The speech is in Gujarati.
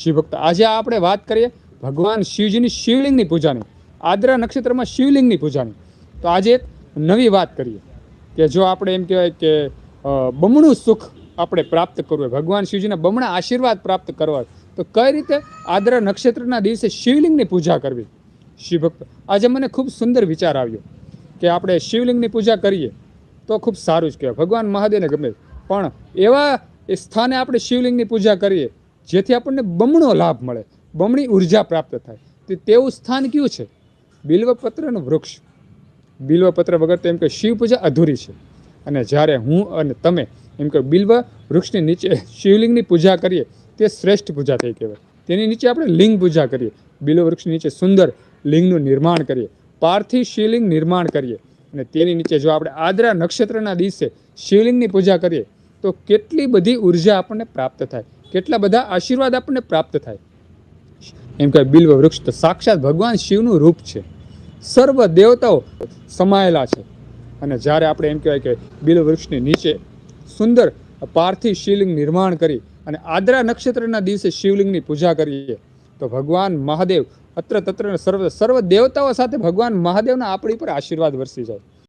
શિવભક્ત, આજે આપણે વાત કરીએ ભગવાન શિવજીની શિવલિંગની પૂજાની, આદ્રા નક્ષત્રમાં શિવલિંગની પૂજાની. તો આજે એક નવી વાત કરીએ કે જો આપણે એમ કહેવાય કે બમણું સુખ આપણે પ્રાપ્ત કરવું હોય, ભગવાન શિવજીના બમણા આશીર્વાદ પ્રાપ્ત કરવા, તો કઈ રીતે આદ્રા નક્ષત્રના દિવસે શિવલિંગની પૂજા કરવી. શિવભક્ત, આજે મને ખૂબ સુંદર વિચાર આવ્યો કે આપણે શિવલિંગની પૂજા કરીએ તો ખૂબ સારું જ કહેવાય, ભગવાન મહાદેવને ગમે. પણ એવા સ્થાને આપણે શિવલિંગની પૂજા કરીએ જેથી આપણને બમણો લાભ મળે, બમણી ઉર્જા પ્રાપ્ત થાય. તો તેવું સ્થાન કયું છે? બિલ્વપત્રનું વૃક્ષ. બિલ્વપત્ર વગર તો એમ કે શિવ પૂજા અધૂરી છે. અને જ્યારે હું અને તમે એમ કે બિલ્વ વૃક્ષની નીચે શિવલિંગની પૂજા કરીએ તે શ્રેષ્ઠ પૂજા થઈ કહેવાય. તેની નીચે આપણે લિંગ પૂજા કરીએ, બિલ્વ વૃક્ષની નીચે સુંદર લિંગનું નિર્માણ કરીએ, પાર્થિવ શિવલિંગ નિર્માણ કરીએ, અને તેની નીચે જો આપણે આદ્રા નક્ષત્રના દિવસે શિવલિંગની પૂજા કરીએ તો કેટલી બધી ઉર્જા આપણને પ્રાપ્ત થાય, કેટલા બધા આશીર્વાદ આપણને પ્રાપ્ત થાય. એમ કે બિલ્વ વૃક્ષ તો સાક્ષાત ભગવાન શિવનું રૂપ છે, સર્વ દેવતાઓ સમાયેલા છે. અને જ્યારે આપણે એમ કહેવાય કે બિલ્વ વૃક્ષની નીચે સુંદર પાર્થિવ શિવલિંગ નિર્માણ કરી અને આદ્રા નક્ષત્રના દિવસે શિવલિંગની પૂજા કરીએ તો ભગવાન મહાદેવ અત્ર તત્ર સર્વ દેવતાઓ સાથે ભગવાન મહાદેવના આપણી પર આશીર્વાદ વરસી જાય.